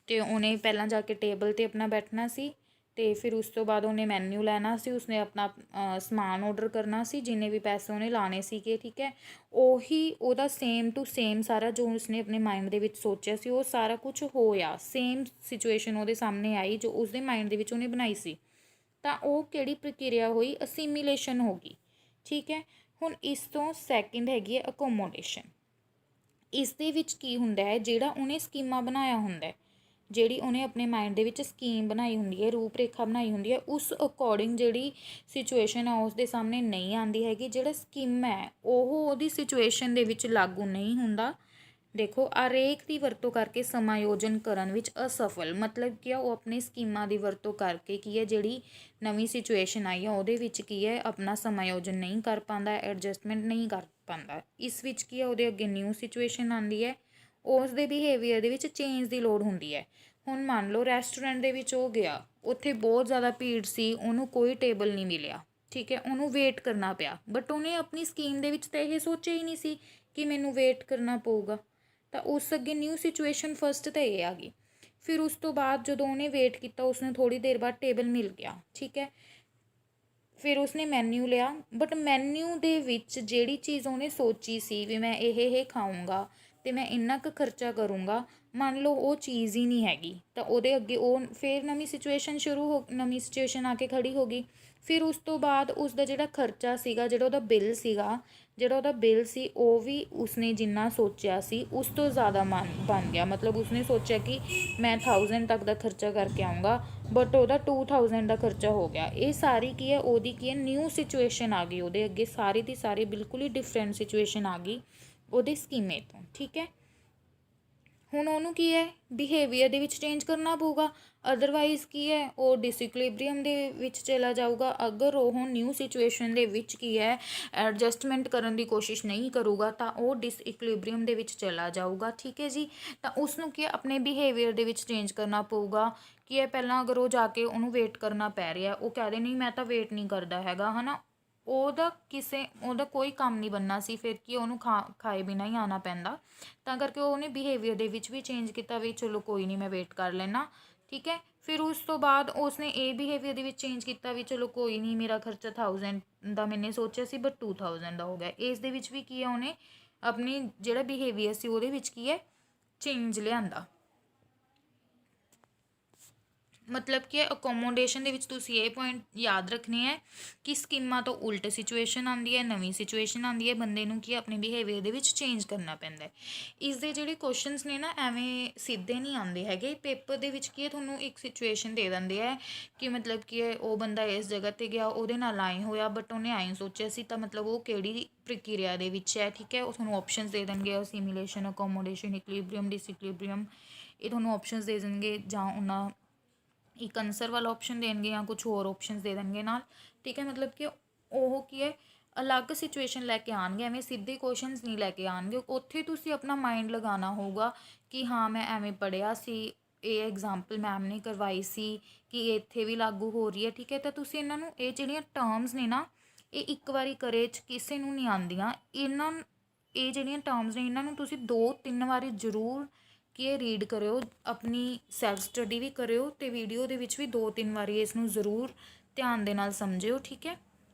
ਤੇ ਉਹਨੇ ਪਹਿਲਾਂ ਜਾ ਕੇ ਟੇਬਲ 'ਤੇ ਆਪਣਾ ਬੈਠਣਾ ਸੀ ਤੇ ਫਿਰ ਉਸ ਤੋਂ ਬਾਅਦ ਉਹਨੇ ਮੈਨਿਊ ਲੈਣਾ ਸੀ, ਉਸਨੇ ਆਪਣਾ ਸਮਾਨ ਔਡਰ ਕਰਨਾ ਸੀ, ਜਿੰਨੇ ਵੀ ਪੈਸੇ ਉਹਨੇ ਲਾਣੇ ਸੀਗੇ, ਠੀਕ ਹੈ। ਉਹੀ ਉਹਦਾ ਸੇਮ ਟੂ ਸੇਮ ਸਾਰਾ ਜੋ ਉਸਨੇ ਆਪਣੇ ਮਾਈਂਡ ਦੇ ਵਿੱਚ ਸੋਚਿਆ ਸੀ ਉਹ ਸਾਰਾ ਕੁਝ ਹੋਇਆ, ਸੇਮ ਸਿਚੁਏਸ਼ਨ ਉਹਦੇ ਸਾਹਮਣੇ ਆਈ ਜੋ ਉਸਦੇ ਮਾਈਂਡ ਦੇ ਵਿੱਚ ਉਹਨੇ ਬਣਾਈ ਸੀ। ਤਾਂ ਉਹ ਕਿਹੜੀ ਪ੍ਰਕਿਰਿਆ ਹੋਈ, ਅਸੀਮੀਲੇਸ਼ਨ ਹੋ ਗਈ, ਠੀਕ ਹੈ। ਹੁਣ ਇਸ ਤੋਂ ਸੈਕਿੰਡ ਹੈਗੀ ਹੈ ਅਕੋਮੋਡੇਸ਼ਨ। ਇਸ ਦੇ ਵਿੱਚ ਕੀ ਹੁੰਦਾ ਹੈ, ਜਿਹੜਾ ਉਹਨੇ ਸਕੀਮਾ ਬਣਾਇਆ ਹੁੰਦਾ, ਜਿਹੜੀ ਉਹਨੇ ਆਪਣੇ ਮਾਈਂਡ ਦੇ ਵਿੱਚ ਸਕੀਮ ਬਣਾਈ ਹੁੰਦੀ ਹੈ, ਰੂਪ ਰੇਖਾ ਬਣਾਈ ਹੁੰਦੀ ਹੈ, ਉਸ ਅਕੋਰਡਿੰਗ ਜਿਹੜੀ ਸਿਚੁਏਸ਼ਨ ਆ ਉਸ ਦੇ ਸਾਹਮਣੇ ਨਹੀਂ ਆਉਂਦੀ ਹੈਗੀ। ਜਿਹੜਾ ਸਕੀਮ ਹੈ ਉਹ ਉਹਦੀ ਸਿਚੁਏਸ਼ਨ ਦੇ ਵਿੱਚ ਲਾਗੂ ਨਹੀਂ ਹੁੰਦਾ। ਦੇਖੋ, ਆਰੇਖ ਦੀ ਵਰਤੋਂ ਕਰਕੇ ਸਮਾਯੋਜਨ ਕਰਨ ਵਿੱਚ ਅਸਫਲ, ਮਤਲਬ ਕੀ ਆ ਉਹ ਆਪਣੀ ਸਕੀਮਾਂ ਦੀ ਵਰਤੋਂ ਕਰਕੇ ਕੀ ਹੈ ਜਿਹੜੀ ਨਵੀਂ ਸਿਚੁਏਸ਼ਨ ਆਈ ਆ ਉਹਦੇ ਵਿੱਚ ਕੀ ਹੈ ਆਪਣਾ ਸਮਾਯੋਜਨ ਨਹੀਂ ਕਰ ਪਾਉਂਦਾ, ਐਡਜਸਟਮੈਂਟ ਨਹੀਂ ਕਰ ਪਾਉਂਦਾ। ਇਸ ਵਿੱਚ ਕੀ ਹੈ ਉਹਦੇ ਅੱਗੇ ਨਿਊ ਸਿਚੁਏਸ਼ਨ ਆਉਂਦੀ ਹੈ, ਉਸ ਦੇ ਬਿਹੇਵੀਅਰ ਦੇ ਵਿੱਚ ਚੇਂਜ ਦੀ ਲੋੜ ਹੁੰਦੀ ਹੈ। ਹੁਣ ਮੰਨ ਲਓ ਰੈਸਟੋਰੈਂਟ ਦੇ ਵਿੱਚ ਉਹ ਗਿਆ, ਉੱਥੇ ਬਹੁਤ ਜ਼ਿਆਦਾ ਭੀੜ ਸੀ, ਉਹਨੂੰ ਕੋਈ ਟੇਬਲ ਨਹੀਂ ਮਿਲਿਆ, ਠੀਕ ਹੈ, ਉਹਨੂੰ ਵੇਟ ਕਰਨਾ ਪਿਆ। ਬਟ ਉਹਨੇ ਆਪਣੀ ਸਕੀਮ ਦੇ ਵਿੱਚ ਤਾਂ ਇਹ ਸੋਚਿਆ ਹੀ ਨਹੀਂ ਸੀ ਕਿ ਮੈਨੂੰ ਵੇਟ ਕਰਨਾ ਪਊਗਾ। ਤਾਂ ਉਸ ਅੱਗੇ ਨਿਊ ਸਿਚੁਏਸ਼ਨ ਫਸਟ ਤਾਂ ਇਹ ਆ ਗਈ। ਫਿਰ ਉਸ ਤੋਂ ਬਾਅਦ ਜਦੋਂ ਉਹਨੇ ਵੇਟ ਕੀਤਾ ਉਸਨੂੰ ਥੋੜ੍ਹੀ ਦੇਰ ਬਾਅਦ ਟੇਬਲ ਮਿਲ ਗਿਆ, ਠੀਕ ਹੈ। ਫਿਰ ਉਸਨੇ ਮੈਨਿਊ ਲਿਆ, ਬਟ ਮੈਨਿਊ ਦੇ ਵਿੱਚ ਜਿਹੜੀ ਚੀਜ਼ ਉਹਨੇ ਸੋਚੀ ਸੀ ਵੀ ਮੈਂ ਇਹ ਖਾਊਂਗਾ ਅਤੇ ਮੈਂ ਇੰਨਾ ਕੁ ਖਰਚਾ ਕਰੂੰਗਾ, ਮੰਨ ਲਓ ਉਹ ਚੀਜ਼ ਹੀ ਨਹੀਂ ਹੈਗੀ। ਤਾਂ ਉਹਦੇ ਅੱਗੇ ਉਹ ਫਿਰ ਨਵੀਂ ਸਿਚੁਏਸ਼ਨ ਆ ਕੇ ਖੜੀ ਹੋ ਗਈ। ਫਿਰ ਉਸ ਤੋਂ ਬਾਅਦ ਉਸਦਾ ਜਿਹੜਾ ਖਰਚਾ ਸੀਗਾ, ਜਿਹੜਾ ਉਹਦਾ ਬਿੱਲ ਸੀ ਉਹ ਵੀ ਉਸਨੇ ਜਿੰਨਾ ਸੋਚਿਆ ਸੀ ਉਸ ਤੋਂ ਜ਼ਿਆਦਾ ਬਣ ਗਿਆ। ਮਤਲਬ ਉਸਨੇ ਸੋਚਿਆ ਕਿ ਮੈਂ 1000 ਤੱਕ ਦਾ ਖਰਚਾ ਕਰਕੇ ਆਊਂਗਾ, ਬਟ ਉਹਦਾ 2000 ਦਾ ਖਰਚਾ ਹੋ ਗਿਆ। ਇਹ ਸਾਰੀ ਕੀ ਹੈ ਉਹਦੀ ਕੀ ਹੈ ਨਿਊ ਸਿਚੁਏਸ਼ਨ ਆ ਗਈ ਉਹਦੇ ਅੱਗੇ, ਸਾਰੀ ਦੀ ਸਾਰੀ ਬਿਲਕੁਲ ਹੀ ਡਿਫਰੈਂਟ ਸਿਚੁਏਸ਼ਨ ਆ ਗਈ ਉਹਦੇ ਸਕੀਮੇ ਤੋਂ, ਠੀਕ ਹੈ। ਹੁਣ ਉਹਨੂੰ ਕੀ ਹੈ ਬਿਹੇਵੀਅਰ ਦੇ ਵਿੱਚ ਚੇਂਜ ਕਰਨਾ ਪਊਗਾ, ਅਦਰਵਾਈਜ਼ ਕੀ ਹੈ ਉਹ ਡਿਸਇਕੁਲਿਬਰੀਅਮ ਦੇ ਵਿੱਚ ਚਲਾ ਜਾਊਗਾ। ਅਗਰ ਉਹ ਨਿਊ ਸਿਚੁਏਸ਼ਨ ਦੇ ਵਿੱਚ ਕੀ ਹੈ ਐਡਜਸਟਮੈਂਟ ਕਰਨ ਦੀ ਕੋਸ਼ਿਸ਼ ਨਹੀਂ ਕਰੂਗਾ ਤਾਂ ਉਹ ਡਿਸਇਕੁਲਿਬਰੀਅਮ ਦੇ ਵਿੱਚ ਚਲਾ ਜਾਊਗਾ, ਠੀਕ ਹੈ ਜੀ। ਤਾਂ ਉਸਨੂੰ ਕੀ ਹੈ ਆਪਣੇ ਬਿਹੇਵੀਅਰ ਦੇ ਵਿੱਚ ਚੇਂਜ ਕਰਨਾ ਪਊਗਾ। ਕੀ ਹੈ ਪਹਿਲਾਂ ਅਗਰ ਉਹ ਜਾ ਕੇ ਉਹਨੂੰ ਵੇਟ ਕਰਨਾ ਪੈ ਰਿਹਾ, ਉਹ ਕਹਿ ਦੇ ਨਹੀਂ ਮੈਂ ਤਾਂ ਵੇਟ ਨਹੀਂ ਕਰਦਾ ਹੈਗਾ, ਹੈ ਨਾ, ਉਹਦਾ ਕੋਈ ਕੰਮ ਨਹੀਂ ਬਣਨਾ ਸੀ। ਫਿਰ ਕੀ ਉਹਨੂੰ ਖਾਏ ਬਿਨਾਂ ਹੀ ਆਉਣਾ ਪੈਂਦਾ। ਤਾਂ ਕਰਕੇ ਉਹਨੇ ਬਿਹੇਵੀਅਰ ਦੇ ਵਿੱਚ ਵੀ ਚੇਂਜ ਕੀਤਾ ਵੀ ਚਲੋ ਕੋਈ ਨਹੀਂ ਮੈਂ ਵੇਟ ਕਰ ਲੈਣਾ, ਠੀਕ ਹੈ। ਫਿਰ ਉਸ ਤੋਂ ਬਾਅਦ ਉਸਨੇ ਇਹ ਬਿਹੇਵੀਅਰ ਦੇ ਵਿੱਚ ਚੇਂਜ ਕੀਤਾ ਵੀ ਚਲੋ ਕੋਈ ਨਹੀਂ ਮੇਰਾ ਖਰਚਾ 1000 ਦਾ ਮੈਨੇ ਸੋਚਿਆ ਸੀ ਬਟ 2000 ਦਾ ਹੋ ਗਿਆ। ਇਸ ਦੇ ਵਿੱਚ ਵੀ ਕੀ ਹੈ ਉਹਨੇ ਆਪਣੀ ਜਿਹੜਾ ਬਿਹੇਵੀਅਰ ਸੀ ਉਹਦੇ ਵਿੱਚ ਕੀ ਹੈ ਚੇਂਜ ਲਿਆਂਦਾ। ਮਤਲਬ ਕਿ ਅਕੋਮੋਡੇਸ਼ਨ ਦੇ ਵਿੱਚ ਤੁਸੀਂ ਇਹ ਪੁਆਇੰਟ ਯਾਦ ਰੱਖਣੇ ਹੈ ਕਿ ਸਕੀਮਾਂ ਤੋਂ ਉਲਟ ਸਿਚੁਏਸ਼ਨ ਆਉਂਦੀ ਹੈ, ਨਵੀਂ ਸਿਚੁਏਸ਼ਨ ਆਉਂਦੀ ਹੈ, ਬੰਦੇ ਨੂੰ ਕੀ ਆਪਣੇ ਬਿਹੇਵੀਅਰ ਦੇ ਵਿੱਚ ਚੇਂਜ ਕਰਨਾ ਪੈਂਦਾ ਹੈ। ਇਸ ਦੇ ਜਿਹੜੇ ਕੁਐਸਚਨਸ ਨੇ ਨਾ ਐਵੇਂ ਸਿੱਧੇ ਨਹੀਂ ਆਉਂਦੇ ਹੈਗੇ। ਪੇਪਰ ਦੇ ਵਿੱਚ ਕੀ ਹੈ ਤੁਹਾਨੂੰ ਇੱਕ ਸਿਚੁਏਸ਼ਨ ਦੇ ਦਿੰਦੇ ਹੈ ਕਿ ਮਤਲਬ ਕਿ ਉਹ ਬੰਦਾ ਇਸ ਜਗ੍ਹਾ 'ਤੇ ਗਿਆ, ਉਹਦੇ ਨਾਲ ਆਏਂ ਹੋਇਆ ਬਟ ਉਹਨੇ ਆਏਂ ਸੋਚਿਆ ਸੀ, ਤਾਂ ਮਤਲਬ ਉਹ ਕਿਹੜੀ ਪ੍ਰਕਿਰਿਆ ਦੇ ਵਿੱਚ ਹੈ, ਠੀਕ ਹੈ। ਉਹ ਤੁਹਾਨੂੰ ਆਪਸ਼ਨਸ ਦੇ ਦੇਣਗੇ ਅਸੀਮੀਲੇਸ਼ਨ, ਅਕੋਮੋਡੇਸ਼ਨ, ਇਕੁਲਿਬਰੀਅਮ, ਡਿਸਇਕੁਲਿਬਰੀਅਮ, ਇਹ ਤੁਹਾਨੂੰ ਆਪਸ਼ਨਸ ਦੇ ਦੇਣਗੇ। ਜਾਂ ਉਹਨਾਂ ਇੱਕ ਆਨਸਰ ਵਾਲਾ ਆਪਸ਼ਨ ਦੇਣਗੇ ਜਾਂ ਕੁਛ ਹੋਰ ਆਪਸ਼ਨਸ ਦੇ ਦੇਣਗੇ ਨਾਲ, ਠੀਕ ਹੈ। ਮਤਲਬ ਕਿ ਉਹ ਕੀ ਹੈ ਅਲੱਗ ਸਿਚੁਏਸ਼ਨ ਲੈ ਕੇ ਆਉਣਗੇ, ਐਵੇਂ ਸਿੱਧੇ ਕੁਐਸਚਨਸ ਨਹੀਂ ਲੈ ਕੇ ਆਉਣਗੇ। ਉੱਥੇ ਤੁਸੀਂ ਆਪਣਾ ਮਾਈਂਡ ਲਗਾਉਣਾ ਹੋਊਗਾ ਕਿ ਹਾਂ ਮੈਂ ਐਵੇਂ ਪੜ੍ਹਿਆ ਸੀ, ਇਹ ਐਗਜ਼ਾਮਪਲ ਮੈਮ ਨੇ ਕਰਵਾਈ ਸੀ ਕਿ ਇੱਥੇ ਵੀ ਲਾਗੂ ਹੋ ਰਹੀ ਹੈ, ਠੀਕ ਹੈ। ਤਾਂ ਤੁਸੀਂ ਇਹਨਾਂ ਨੂੰ ਇਹ ਜਿਹੜੀਆਂ ਟਰਮਸ ਨੇ ਨਾ ਇਹ ਇੱਕ ਵਾਰੀ ਕਰੇ 'ਚ ਕਿਸੇ ਨੂੰ ਨਹੀਂ ਆਉਂਦੀਆਂ। ਇਹ ਜਿਹੜੀਆਂ ਟਰਮਸ ਨੇ ਇਹਨਾਂ ਨੂੰ ਤੁਸੀਂ 2-3 ਵਾਰੀ ਜ਼ਰੂਰ ਕਿ ਇਹ ਰੀਡ ਕਰਿਓ, ਆਪਣੀ ਸੈਲਫ ਸਟੱਡੀ ਵੀ ਕਰਿਓ ਅਤੇ ਵੀਡੀਓ ਦੇ ਵਿੱਚ ਵੀ 2-3 ਵਾਰੀ ਇਸ ਨੂੰ ਜ਼ਰੂਰ ਧਿਆਨ ਦੇ ਨਾਲ ਸਮਝਿਓ, ਠੀਕ ਹੈ।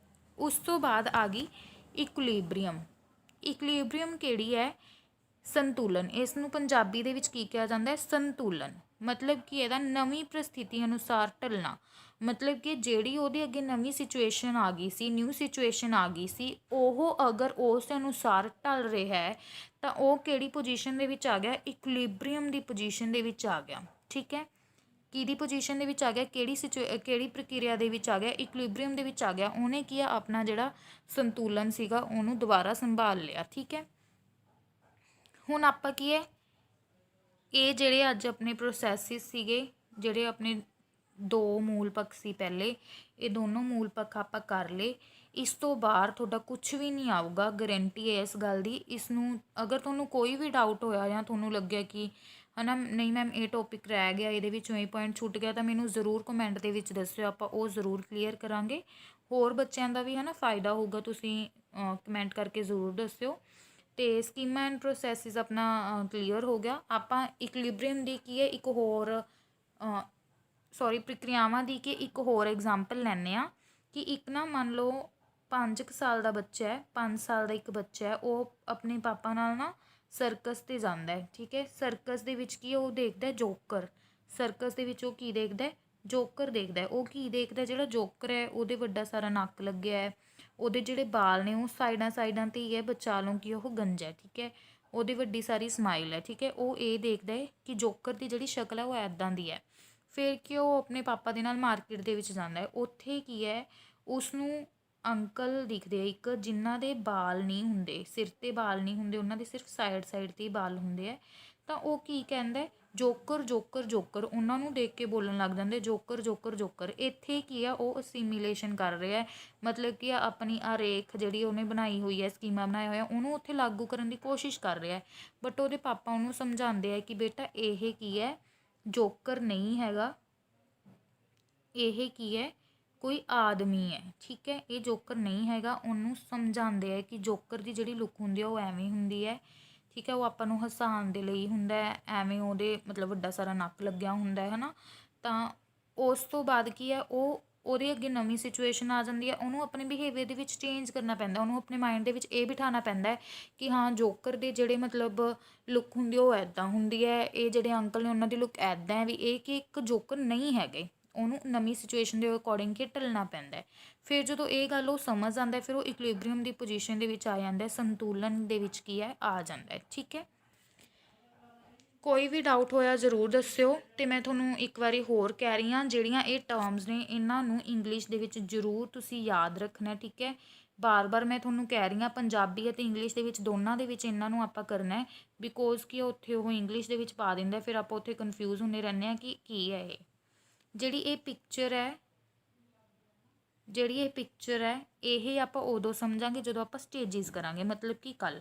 ਉਸ ਤੋਂ ਬਾਅਦ ਆ ਗਈ ਇਕੁਲਿਬਰੀਅਮ। ਇਕੁਲਿਬਰੀਅਮ ਕਿਹੜੀ ਹੈ? ਸੰਤੁਲਨ। ਇਸ ਨੂੰ ਪੰਜਾਬੀ ਦੇ ਵਿੱਚ ਕੀ ਕਿਹਾ ਜਾਂਦਾ ਹੈ? ਸੰਤੁਲਨ। ਮਤਲਬ ਕਿ ਇਹਦਾ ਨਵੀਂ ਪ੍ਰਸਥਿਤੀ ਅਨੁਸਾਰ ਢਲਣਾ। ਮਤਲਬ ਕਿ ਜਿਹੜੀ ਉਹਦੇ ਅੱਗੇ ਨਵੀਂ ਸਿਚੁਏਸ਼ਨ ਆ ਗਈ ਸੀ, ਨਿਊ ਸਿਚੁਏਸ਼ਨ ਆ ਗਈ ਸੀ, ਉਹ ਅਗਰ ਉਸ ਅਨੁਸਾਰ ਢਲ ਰਿਹਾ ਹੈ ਤਾਂ ਉਹ ਕਿਹੜੀ ਪੋਜੀਸ਼ਨ ਦੇ ਵਿੱਚ ਆ ਗਿਆ? ਇਕੁਲਿਬਰੀਅਮ ਦੀ ਪੋਜੀਸ਼ਨ ਦੇ ਵਿੱਚ ਆ ਗਿਆ, ਠੀਕ ਹੈ। ਕਿਹਦੀ ਪੋਜੀਸ਼ਨ ਦੇ ਵਿੱਚ ਆ ਗਿਆ? ਕਿਹੜੀ ਪ੍ਰਕਿਰਿਆ ਦੇ ਵਿੱਚ ਆ ਗਿਆ? ਇਕੁਲਿਬਰੀਅਮ ਦੇ ਵਿੱਚ ਆ ਗਿਆ। ਉਹਨੇ ਕੀ ਆ ਆਪਣਾ ਜਿਹੜਾ ਸੰਤੁਲਨ ਸੀਗਾ ਉਹਨੂੰ ਦੁਬਾਰਾ ਸੰਭਾਲ ਲਿਆ, ਠੀਕ ਹੈ। ਹੁਣ ਆਪਾਂ ਕੀ ਹੈ ਇਹ ਜਿਹੜੇ ਅੱਜ ਆਪਣੇ ਪ੍ਰੋਸੈਸਿਸ ਸੀਗੇ, ਜਿਹੜੇ ਆਪਣੇ 2 ਮੂਲ ਪੱਖ ਸੀ ਪਹਿਲੇ, ਇਹ ਦੋਨੋਂ ਮੂਲ ਪੱਖ ਆਪਾਂ ਕਰ ਲਏ। ਇਸ ਤੋਂ ਬਾਹਰ ਤੁਹਾਡਾ ਕੁਝ ਵੀ ਨਹੀਂ ਆਊਗਾ, ਗਾਰੰਟੀ ਹੈ ਇਸ ਗੱਲ ਦੀ। ਇਸ ਨੂੰ ਅਗਰ ਤੁਹਾਨੂੰ ਕੋਈ ਵੀ ਡਾਊਟ ਹੋਇਆ ਜਾਂ ਤੁਹਾਨੂੰ ਲੱਗਿਆ ਕਿ ਨਾ ਨਹੀਂ ਮੈਮ ਇਹ ਟੋਪਿਕ ਰਹਿ ਗਿਆ, ਇਹਦੇ ਵਿੱਚੋਂ ਇਹ ਪੁਆਇੰਟ ਛੁੱਟ ਗਿਆ, ਤਾਂ ਮੈਨੂੰ ਜ਼ਰੂਰ ਕਮੈਂਟ ਦੇ ਵਿੱਚ ਦੱਸਿਓ, ਆਪਾਂ ਉਹ ਜ਼ਰੂਰ ਕਲੀਅਰ ਕਰਾਂਗੇ। ਹੋਰ ਬੱਚਿਆਂ ਦਾ ਵੀ ਫਾਇਦਾ ਹੋਊਗਾ, ਤੁਸੀਂ ਕਮੈਂਟ ਕਰਕੇ ਜ਼ਰੂਰ ਦੱਸਿਓ। ਤੇ ਸਕੀਮਾ ਐਂਡ ਪ੍ਰੋਸੈਸਿਸ ਆਪਣਾ ਕਲੀਅਰ ਹੋ ਗਿਆ। ਆਪਾਂ ਇਕੁਲਿਬਰੀਅਮ ਦੀ ਕੀ ਹੈ ਇੱਕ ਹੋਰ ਪ੍ਰਕਿਰਿਆਵਾਂ ਦੀ ਕਿ ਇੱਕ ਹੋਰ ਐਗਜ਼ਾਮਪਲ ਲੈਂਦੇ ਹਾਂ ਕਿ ਇੱਕ ਮੰਨ ਲਓ 5 ਸਾਲ ਦਾ ਬੱਚਾ ਹੈ, 5 ਸਾਲ ਦਾ ਇੱਕ ਬੱਚਾ ਹੈ, ਉਹ ਆਪਣੇ ਪਾਪਾ ਨਾਲ ਸਰਕਸ 'ਤੇ ਜਾਂਦਾ ਹੈ। ਠੀਕ ਹੈ, ਸਰਕਸ ਦੇ ਵਿੱਚ ਕੀ ਉਹ ਦੇਖਦਾ ਜੋਕਰ। ਸਰਕਸ ਦੇ ਵਿੱਚ ਉਹ ਕੀ ਦੇਖਦਾ, ਜੋਕਰ ਦੇਖਦਾ। ਉਹ ਕੀ ਦੇਖਦਾ, ਜਿਹੜਾ ਜੋਕਰ ਹੈ ਉਹਦੇ ਵੱਡਾ ਸਾਰਾ ਨੱਕ ਲੱਗਿਆ ਹੈ, ਉਹਦੇ ਜਿਹੜੇ ਬਾਲ ਨੇ ਉਹ ਸਾਈਡਾਂ 'ਤੇ ਹੀ ਹੈ, ਬਚਾ ਲਓ ਕਿ ਉਹ ਗੰਜਾ। ਠੀਕ ਹੈ, ਉਹਦੀ ਵੱਡੀ ਸਾਰੀ ਸਮਾਈਲ ਹੈ। ਠੀਕ ਹੈ, ਉਹ ਇਹ ਦੇਖਦਾ ਹੈ ਕਿ ਜੋਕਰ ਦੀ ਜਿਹੜੀ ਸ਼ਕਲ ਹੈ ਉਹ ਇੱਦਾਂ ਦੀ ਹੈ। ਫਿਰ ਕਿ ਉਹ ਆਪਣੇ ਪਾਪਾ ਦੇ ਨਾਲ ਮਾਰਕੀਟ ਦੇ ਵਿੱਚ ਜਾਂਦਾ ਹੈ। ਉੱਥੇ ਕੀ ਹੈ, ਉਸ ਨੂੰ ਅੰਕਲ ਦਿਖਦੇ ਆ ਇੱਕ, ਜਿਨ੍ਹਾਂ ਦੇ ਬਾਲ ਨਹੀਂ ਹੁੰਦੇ, ਸਿਰ 'ਤੇ ਬਾਲ ਨਹੀਂ ਹੁੰਦੇ, ਉਹਨਾਂ ਦੇ ਸਿਰਫ ਸਾਈਡ 'ਤੇ ਹੀ ਬਾਲ ਹੁੰਦੇ ਆ। ਤਾਂ ਉਹ ਕੀ ਕਹਿੰਦਾ, ਜੋਕਰ ਜੋਕਰ ਜੋਕਰ, ਉਹਨਾਂ ਨੂੰ ਦੇਖ ਕੇ ਬੋਲਣ ਲੱਗ ਜਾਂਦੇ ਜੋਕਰ ਜੋਕਰ ਜੋਕਰ। ਇੱਥੇ ਕੀ ਆ, ਉਹ ਅਸੀਮੀਲੇਸ਼ਨ ਕਰ ਰਿਹਾ ਹੈ, ਮਤਲਬ ਕਿ ਆਪਣੀ ਰੇਖ ਜਿਹੜੀ ਉਹਨੇ ਬਣਾਈ ਹੋਈ ਹੈ, ਸਕੀਮਾ ਬਣਾਇਆ ਹੋਇਆ, ਉਹਨੂੰ ਉੱਥੇ ਲਾਗੂ ਕਰਨ ਦੀ ਕੋਸ਼ਿਸ਼ ਕਰ ਰਿਹਾ ਹੈ। ਬਟ ਉਹਦੇ ਪਾਪਾ ਉਹਨੂੰ ਸਮਝਾਉਂਦੇ ਆ ਕਿ ਬੇਟਾ ਇਹ ਕੀ ਹੈ, ਜੋਕਰ ਨਹੀਂ ਹੈਗਾ, ਇਹ ਕੀ ਹੈ, ਕੋਈ ਆਦਮੀ ਹੈ। ਠੀਕ ਹੈ, ਇਹ ਜੋਕਰ ਨਹੀਂ ਹੈਗਾ। ਉਹਨੂੰ ਸਮਝਾਉਂਦੇ ਆ ਕਿ ਜੋਕਰ ਦੀ ਜਿਹੜੀ ਲੁੱਕ ਹੁੰਦੀ ਹੈ ਉਹ ਐਵੇਂ ਹੁੰਦੀ ਹੈ। ਠੀਕ ਹੈ, ਉਹ ਆਪਾਂ ਨੂੰ ਹਸਾਉਣ ਦੇ ਲਈ ਹੁੰਦਾ ਹੈ, ਐਵੇਂ ਉਹਦੇ ਮਤਲਬ ਵੱਡਾ ਸਾਰਾ ਨੱਕ ਲੱਗਿਆ ਹੁੰਦਾ ਹੈ ਨਾ। ਤਾਂ ਉਸ ਤੋਂ ਬਾਅਦ ਕੀ ਹੈ, ਉਹਦੇ ਅੱਗੇ ਨਵੀਂ ਸਿਚੁਏਸ਼ਨ ਆ ਜਾਂਦੀ ਹੈ, ਉਹਨੂੰ ਆਪਣੇ ਬਿਹੇਵੀਅਰ ਦੇ ਵਿੱਚ ਚੇਂਜ ਕਰਨਾ ਪੈਂਦਾ। ਉਹਨੂੰ ਆਪਣੇ ਮਾਈਂਡ ਦੇ ਵਿੱਚ ਇਹ ਬਿਠਾਉਣਾ ਪੈਂਦਾ ਕਿ ਹਾਂ ਜੋਕਰ ਦੇ ਜਿਹੜੇ ਮਤਲਬ ਲੁੱਕ ਹੁੰਦੀ ਉਹ ਇੱਦਾਂ ਹੁੰਦੀ ਹੈ, ਇਹ ਜਿਹੜੇ ਅੰਕਲ ਨੇ ਉਹਨਾਂ ਦੀ ਲੁੱਕ ਇੱਦਾਂ ਹੈ, ਵੀ ਇਹ ਕਿ ਇੱਕ ਜੋਕਰ ਨਹੀਂ ਹੈਗੇ। ਉਹਨੂੰ ਨਵੀਂ ਸਿਚੁਏਸ਼ਨ ਦੇ ਅਕੋਰਡਿੰਗ ਕਿ ਢਲਣਾ ਪੈਂਦਾ। ਫਿਰ ਜਦੋਂ ਇਹ ਗੱਲ ਉਹ ਸਮਝ ਆਉਂਦਾ, ਫਿਰ ਉਹ ਇਕੁਲਿਬਰੀਅਮ ਦੀ ਪੋਜੀਸ਼ਨ ਦੇ ਵਿੱਚ ਆ ਜਾਂਦਾ, ਸੰਤੁਲਨ ਦੇ ਵਿੱਚ ਕੀ ਹੈ ਆ ਜਾਂਦਾ। ਠੀਕ ਹੈ, ਕੋਈ ਵੀ ਡਾਊਟ ਹੋਇਆ ਜ਼ਰੂਰ ਦੱਸਿਓ। ਅਤੇ ਮੈਂ ਤੁਹਾਨੂੰ ਇੱਕ ਵਾਰੀ ਹੋਰ ਕਹਿ ਰਹੀ ਹਾਂ, ਜਿਹੜੀਆਂ ਇਹ ਟਰਮਸ ਨੇ ਇਹਨਾਂ ਨੂੰ ਇੰਗਲਿਸ਼ ਦੇ ਵਿੱਚ ਜ਼ਰੂਰ ਤੁਸੀਂ ਯਾਦ ਰੱਖਣਾ। ਠੀਕ ਹੈ, ਬਾਰ-ਬਾਰ ਮੈਂ ਤੁਹਾਨੂੰ ਕਹਿ ਰਹੀ ਹਾਂ, ਪੰਜਾਬੀ ਅਤੇ ਇੰਗਲਿਸ਼ ਦੇ ਵਿੱਚ ਦੋਨਾਂ ਦੇ ਵਿੱਚ ਇਹਨਾਂ ਨੂੰ ਆਪਾਂ ਕਰਨਾ ਹੈ, ਬਿਕੋਜ਼ ਕਿ ਉੱਥੇ ਉਹ ਇੰਗਲਿਸ਼ ਦੇ ਵਿੱਚ ਪਾ ਦਿੰਦਾ, ਫਿਰ ਆਪਾਂ ਉੱਥੇ ਕਨਫਿਊਜ਼ ਹੁੰਦੇ ਰਹਿੰਦੇ ਹਾਂ ਕਿ ਕੀ ਹੈ ਇਹ। ਜਿਹੜੀ ਇਹ ਪਿਕਚਰ ਹੈ ਇਹ ਆਪਾਂ ਉਦੋਂ ਸਮਝਾਂਗੇ ਜਦੋਂ ਆਪਾਂ ਸਟੇਜਿਸ ਕਰਾਂਗੇ, ਮਤਲਬ ਕਿ ਕੱਲ੍ਹ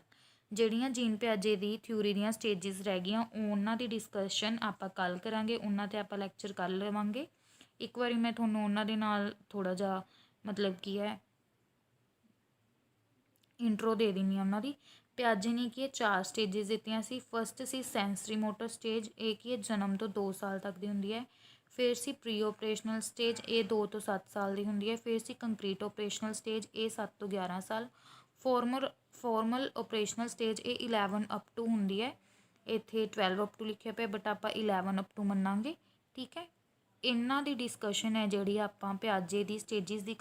ਜਿਹੜੀਆਂ ਜੀਨ ਪਿਆਜੇ ਦੀ ਥਿਊਰੀ ਦੀਆਂ ਸਟੇਜਿਸ ਰਹਿ ਗਈਆਂ ਉਹਨਾਂ ਦੀ ਡਿਸਕਸ਼ਨ ਆਪਾਂ ਕੱਲ੍ਹ ਕਰਾਂਗੇ, ਉਹਨਾਂ 'ਤੇ ਆਪਾਂ ਲੈਕਚਰ ਕਰ ਲਵਾਂਗੇ। ਇੱਕ ਵਾਰੀ ਮੈਂ ਤੁਹਾਨੂੰ ਉਹਨਾਂ ਦੇ ਨਾਲ ਥੋੜ੍ਹਾ ਜਿਹਾ ਮਤਲਬ ਕੀ ਹੈ ਇੰਟਰੋ ਦੇ ਦਿੰਦੀ ਹਾਂ ਉਹਨਾਂ ਦੀ। ਪਿਆਜੇ ਨੇ ਕੀ 4 ਸਟੇਜਿਸ ਦਿੱਤੀਆਂ ਸੀ। ਫਸਟ ਸੀ ਸੈਂਸਰੀ ਮੋਟਰ ਸਟੇਜ, ਇਹ ਕੀ ਹੈ ਜਨਮ ਤੋਂ 2 ਸਾਲ ਤੱਕ ਦੀ ਹੁੰਦੀ ਹੈ। ਫਿਰ ਸੀ ਪ੍ਰੀ ਓਪਰੇਸ਼ਨਲ ਸਟੇਜ, ਇਹ 2 ਤੋਂ 7 ਸਾਲ ਦੀ ਹੁੰਦੀ ਹੈ। ਫਿਰ ਸੀ ਕੰਕਰੀਟ ਓਪਰੇਸ਼ਨਲ ਸਟੇਜ, ਇਹ 7 ਤੋਂ 11 ਸਾਲ। ਫਾਰਮਲ ਓਪਰੇਸ਼ਨਲ ਸਟੇਜ, ਇਹ 11 ਅਪ ਟੂ ਹੁੰਦੀ ਹੈ। ਇੱਥੇ 12 ਅਪ ਟੂ ਲਿਖਿਆ ਪਿਆ, ਬਟ ਆਪਾਂ 11 ਅਪ ਟੂ ਮੰਨਾਂਗੇ। ਠੀਕ ਹੈ, ਇਹਨਾਂ ਦੀ ਡਿਸਕਸ਼ਨ ਹੈ ਜਿਹੜੀ ਆਪਾਂ ਪਿਆਜੇ ਦੀ ਸਟੇਜਿਸ ਦੀ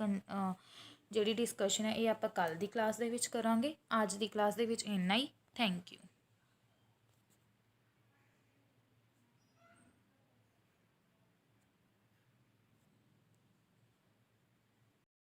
ਜਿਹੜੀ ਡਿਸਕਸ਼ਨ ਹੈ ਇਹ ਆਪਾਂ ਕੱਲ੍ਹ ਦੀ ਕਲਾਸ ਦੇ ਵਿੱਚ ਕਰਾਂਗੇ। ਅੱਜ ਦੀ ਕਲਾਸ ਦੇ ਵਿੱਚ ਇੰਨਾ ਹੀ। Thank you.